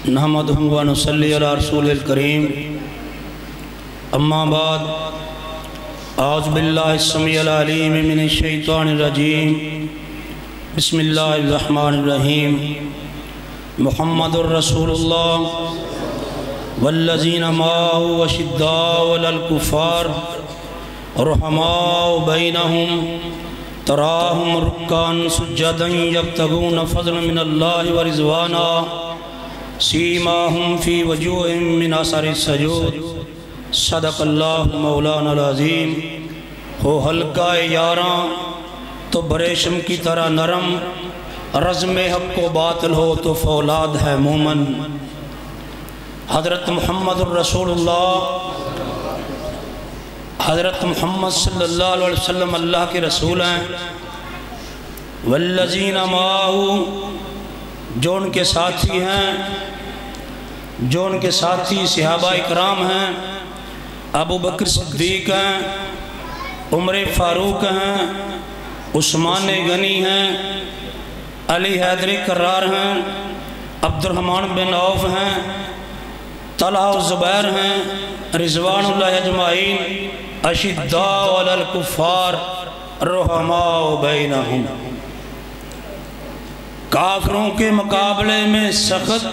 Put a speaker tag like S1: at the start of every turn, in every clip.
S1: نحمدہ و نصلی علی رسول الکریم اما بعد اعوذ باللہ السمیع العلیم من الشیطان الرجیم بسم اللہ الرحمن الرحیم محمد الرسول اللہ والذین معه اشداء علی الکفار رحماء بینہم تراہم رکعا سجدا یبتغون فضلا من اللہ ورضوانا سیماہم فی وجوہہم من اثر السجود صدق اللہ مولانا العظیم۔ ہو ہلکا یاراں تو بریشم کی طرح نرم، رزم حق و باطل ہو تو فولاد ہے مومن۔ حضرت محمد الرسول اللہ، حضرت محمد صلی اللہ علیہ وسلم اللہ کے رسول ہیں۔ والذین معه، جو ان کے ساتھی ہیں، جو ان کے ساتھی صحابہ اکرام ہیں، ابو بکر صدیق ہیں، عمر فاروق ہیں، عثمان غنی ہیں، علی حیدر کرار ہیں، عبد الرحمن بن عوف ہیں، طلحہ و زبیر ہیں، رضوان اللہ اجمعین، اشداء علی الکفار رحماء بینہم۔ کافروں کے مقابلے میں سخت،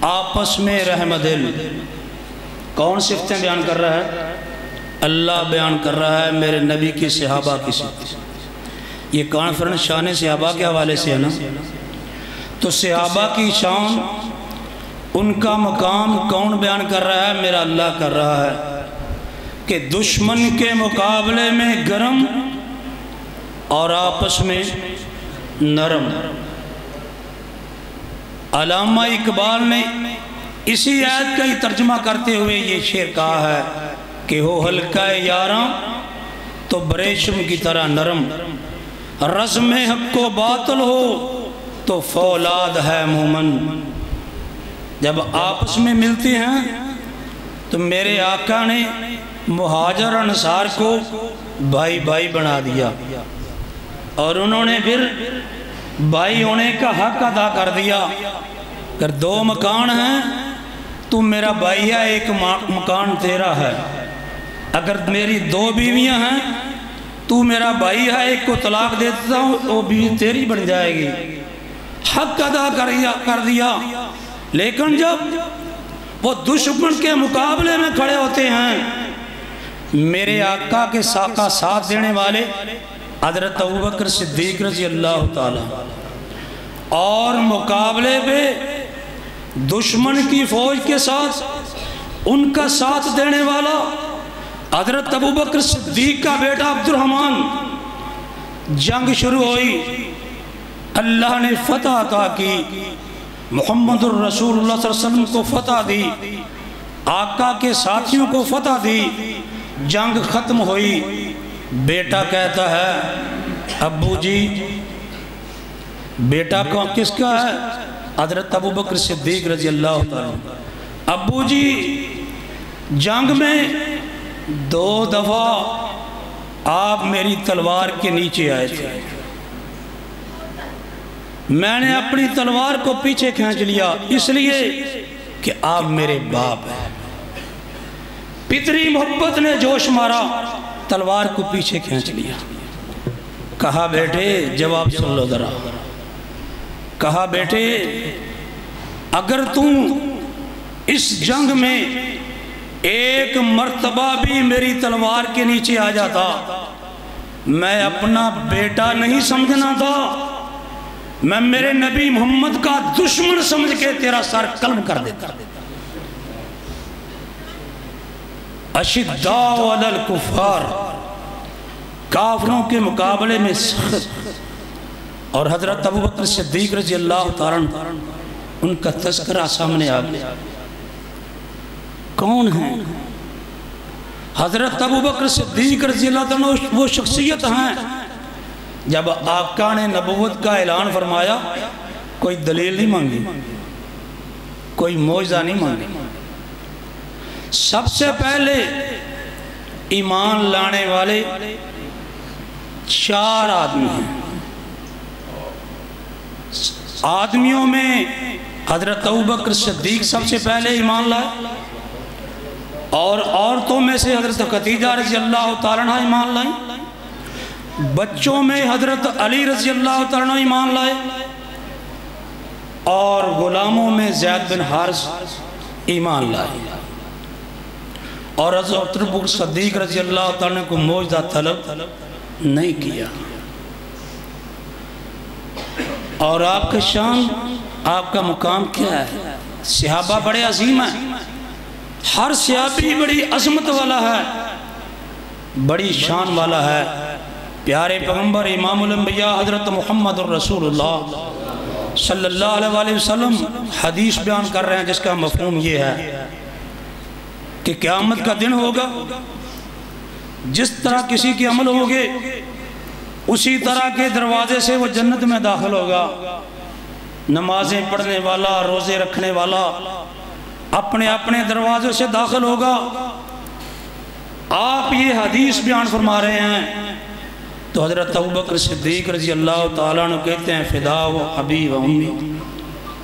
S1: آپس میں رحم دل۔ کون صفتیں بیان کر رہا ہے؟ اللہ بیان کر رہا ہے میرے نبی کی صحابہ کی صفت۔ یہ کانفرنس شان صحابہ کے حوالے سے ہے نا، تو صحابہ کی شان، ان کا مقام کون بیان کر رہا ہے؟ میرا اللہ کر رہا ہے کہ دشمن کے مقابلے میں گرم اور آپس میں نرم۔ علامہ اقبال نے اسی آیت کا ہی ترجمہ کرتے ہوئے یہ شعر کہا ہے کہ ہو ہلکا یاراں تو بریشم کی طرح نرم، رزم حق و باطل ہو تو فولاد ہے مومن۔ جب آپس میں ملتے ہیں تو میرے آقا نے مہاجر انصار کو بھائی بھائی بنا دیا، اور انہوں نے پھر بھائی ہونے کا حق ادا کر دیا۔ اگر دو مکان ہیں تو میرا بھائی ہے، ایک مکان تیرا ہے۔ اگر میری دو بیویاں ہیں تو میرا بھائی ہے، ایک کو طلاق دیتا ہوں وہ بیوی تیری بن جائے گی۔ حق ادا کر دیا۔ لیکن جب وہ دشمن کے مقابلے میں کھڑے ہوتے ہیں، میرے آقا کے ساتھ دینے والے حضرت ابوبکر صدیق رضی اللہ تعالی، اور مقابلے پہ دشمن کی فوج کے ساتھ ان کا ساتھ دینے والا حضرت ابوبکر صدیق کا بیٹا عبد الرحمن، جنگ شروع ہوئی، اللہ نے فتح عطا کی، محمد الرسول اللہ صلی اللہ علیہ وسلم کو فتح دی، آقا کے ساتھیوں کو فتح دی، جنگ ختم ہوئی۔ بیٹا کہتا ہے ابو جی، بیٹا کس کا ہے؟ حضرت ابوبکر صدیق رضی اللہ تعالیٰ، ابو جی جنگ میں 2 دفعہ آپ میری تلوار کے نیچے آئے تھے، میں نے اپنی تلوار کو پیچھے کھینچ لیا، اس لیے کہ آپ میرے باپ ہیں۔ پتری محبت نے جوش مارا، تلوار کو پیچھے کھینچ لیا۔ کہا بیٹے جواب سن لو ذرا، کہا بیٹے اگر تم اس جنگ میں ایک مرتبہ بھی میری تلوار کے نیچے آ جاتا، میں اپنا بیٹا نہیں سمجھنا تھا، میں میرے نبی محمد کا دشمن سمجھ کے تیرا سر قلم کر دیتا۔ اشداء علی الکفار، کافروں کے مقابلے میں سخت۔ اور حضرت ابوبکر صدیق رضی اللہ تعالیٰ ان کا تذکرہ سامنے آ گیا۔ کون ہیں حضرت ابوبکر صدیق رضی اللہ تعالیٰ؟ وہ شخصیت ہیں جب آقا نے نبوت کا اعلان فرمایا، کوئی دلیل نہیں مانگی، کوئی معجزہ نہیں مانگی، سب سے پہلے ایمان لانے والے 4 آدمی ہیں۔ آدمیوں میں حضرت ابوبکر صدیق سب سے پہلے ایمان لائے، اور عورتوں میں سے حضرت خدیجہ رضی اللہ تعالیٰ عنہ ایمان لائیں، بچوں میں حضرت علی رضی اللہ تعالیٰ عنہ ایمان لائے، اور غلاموں میں زید بن حارث ایمان لائے، اور حضرت ابوبکر صدیق رضی اللہ تعالیٰ عنہ کو معجزہ طلب نہیں کیا۔ اور آپ کا شان، آپ کا مقام کیا ہے؟ صحابہ بڑے عظیم ہیں، ہر صحابی بڑی عظمت والا ہے، بڑی شان والا ہے۔ پیارے پیغمبر امام الانبیاء حضرت محمد الرسول اللہ صلی اللہ علیہ وسلم حدیث بیان کر رہے ہیں جس کا مفہوم یہ ہے کہ قیامت کا دن ہوگا، جس طرح کسی کے عمل ہوگے اسی طرح کے دروازے سے وہ جنت میں داخل ہوگا۔ نمازیں پڑھنے والا، روزے رکھنے والا اپنے اپنے دروازوں سے داخل ہوگا۔ آپ یہ حدیث بیان فرما رہے ہیں تو حضرت ابوبکر صدیق رضی اللہ تعالیٰ عنہ کہتے ہیں فدا و ابی و امی،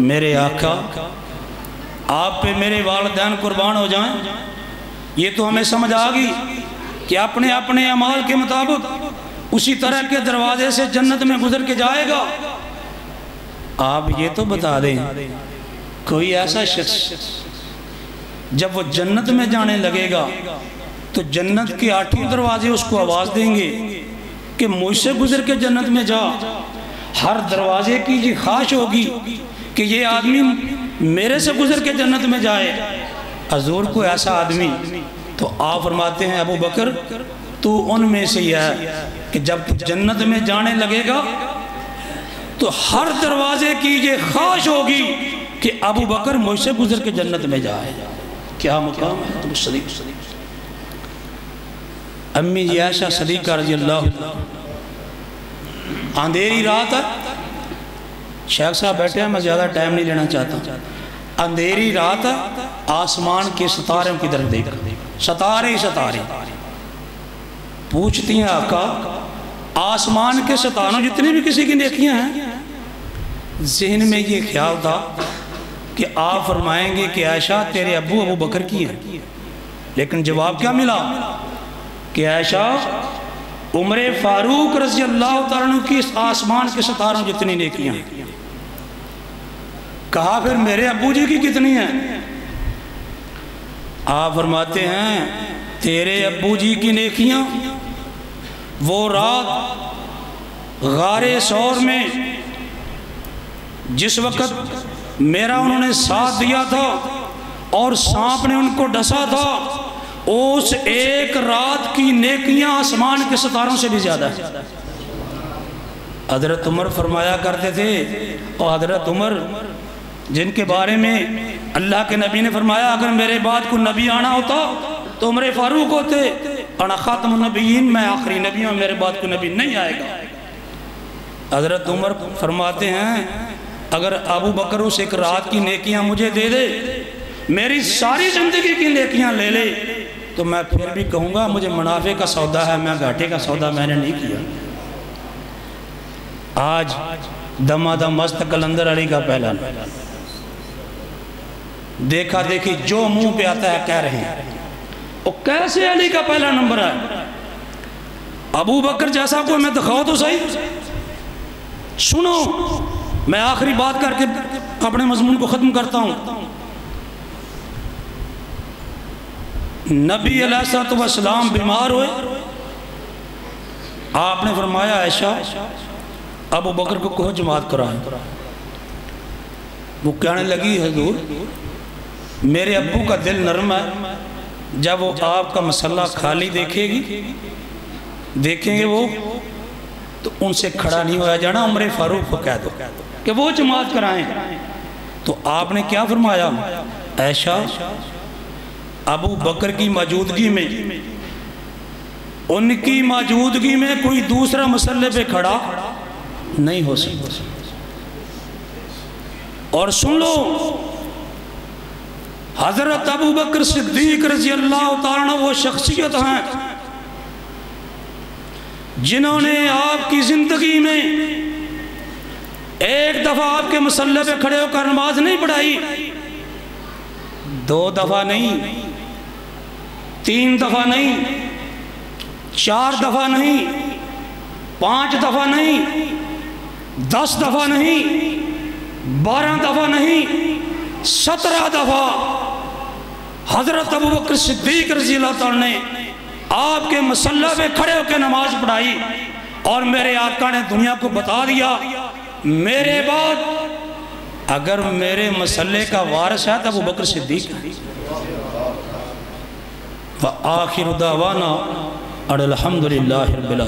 S1: میرے آقا آپ پہ میرے والدین قربان ہو جائیں۔ یہ تو ہمیں سمجھ آ گئی کہ اپنے اپنے اعمال کے مطابق اسی طرح کے دروازے سے جنت میں گزر کے جائے گا۔ آپ یہ تو بتا دیں کوئی ایسا شخص جب وہ جنت میں جانے لگے گا تو جنت کے 8 دروازے اس کو آواز دیں گے کہ مجھ سے گزر کے جنت میں جا۔ ہر دروازے کی یہ خواہش ہوگی کہ یہ آدمی میرے سے گزر کے جنت میں جائے۔ حضور کو ایسا آدمی، تو آپ فرماتے ہیں ابو بکر تو ان میں سے یہ ہے کہ جب جنت میں جانے لگے گا تو ہر دروازے کی یہ خواہش ہوگی کہ ابو بکر مجھ سے گزر کے جنت میں جائے۔ کیا مقام ہے تم صدیق۔ امی عائشہ صدیقہ رضی اللہ، اندھیری رات ہے، شیخ صاحب بیٹھے ہیں، میں زیادہ ٹائم نہیں لینا چاہتا۔ اندھیری رات ہے، آسمان کے ستاروں کی طرف دیکھ، ستارے ستارے پوچھتی ہیں آقا آسمان کے ستاروں جتنی بھی کسی کی نیکیاں ہیں؟ ذہن میں یہ خیال تھا کہ آپ فرمائیں گے کہ عائشہ تیرے ابو بکر کی ہیں، لیکن جواب کیا ملا کہ عائشہ عمر فاروق رضی اللہ تعالیٰ عنہ کی آسمان کے ستاروں جتنی نیکیاں ہیں۔ کہا پھر میرے ابو جی کی کتنی ہیں؟ آپ فرماتے ہیں تیرے ابو جی کی نیکیاں وہ رات غار ثور میں جس وقت میرا انہوں نے ساتھ دیا تھا اور سانپ نے ان کو ڈسا تھا، اس ایک رات کی نیکیاں آسمان کے ستاروں سے بھی زیادہ ہے۔ حضرت عمر فرمایا کرتے تھے، اور حضرت عمر جن کے بارے میں اللہ کے نبی نے فرمایا اگر میرے بعد کوئی نبی آنا ہوتا تو عمر فاروق ہوتے، انا خاتم النبیین، میں آخری نبی ہوں، میرے بعد کوئی نبی نہیں آئے گا۔ حضرت عمر فرماتے ہیں اگر ابو بکر اس ایک رات کی نیکیاں مجھے دے دے، میری ساری زندگی کی نیکیاں لے لے، تو میں پھر بھی کہوں گا مجھے منافع کا سودا ہے، میں گھاٹے کا سودا میں نے نہیں کیا۔ آج دما دم مست کلندر علی کا پہلا دیکھا دیکھی جو منہ پہ آتا ہے کہہ رہے ہیں، وہ کیسے علی کا پہلا نمبر ہے؟ ابو بکر جیسا کوئی میں دکھاؤ تو صحیح۔ سنو میں آخری بات کر کے اپنے مضمون کو ختم کرتا ہوں۔ نبی علیہ السلام بیمار ہوئے، آپ نے فرمایا عائشہ ابو بکر کو کہو جماعت کرائیں۔ وہ کہنے لگی حضور میرے ابو کا دل نرم ہے، جب وہ آپ کا مسئلہ خالی دیکھیں گے وہ تو ان سے کھڑا نہیں ہوا جانا، عمر فاروق کو کہہ دو کہ وہ جماعت کرائیں۔ تو آپ نے کیا فرمایا؟ عائشہ ابو بکر کی موجودگی میں، ان کی موجودگی میں کوئی دوسرا مسئلے پہ کھڑا نہیں ہو سکتا۔ اور سن لو حضرت ابو بکر صدیق رضی اللہ تعالیٰ عنہ وہ شخصیت ہیں جنہوں نے آپ کی زندگی میں ایک دفعہ آپ کے مصلی پہ کھڑے ہو کر نماز نہیں پڑھائی، 2 دفعہ نہیں، 3 دفعہ نہیں، 4 دفعہ نہیں، 5 دفعہ نہیں، 10 دفعہ نہیں، 12 دفعہ نہیں، 17 دفعہ حضرت ابوبکر صدیق رضی اللہ تعالیٰ نے آپ کے مصلی پہ کھڑے ہو کے نماز پڑھائی، اور میرے آقا نے دنیا کو بتا دیا میرے بعد اگر میرے مصلی کا وارث ہے تو ابوبکر صدیق ہے۔ وآخر دعوانا الحمدللہ رب العالمین۔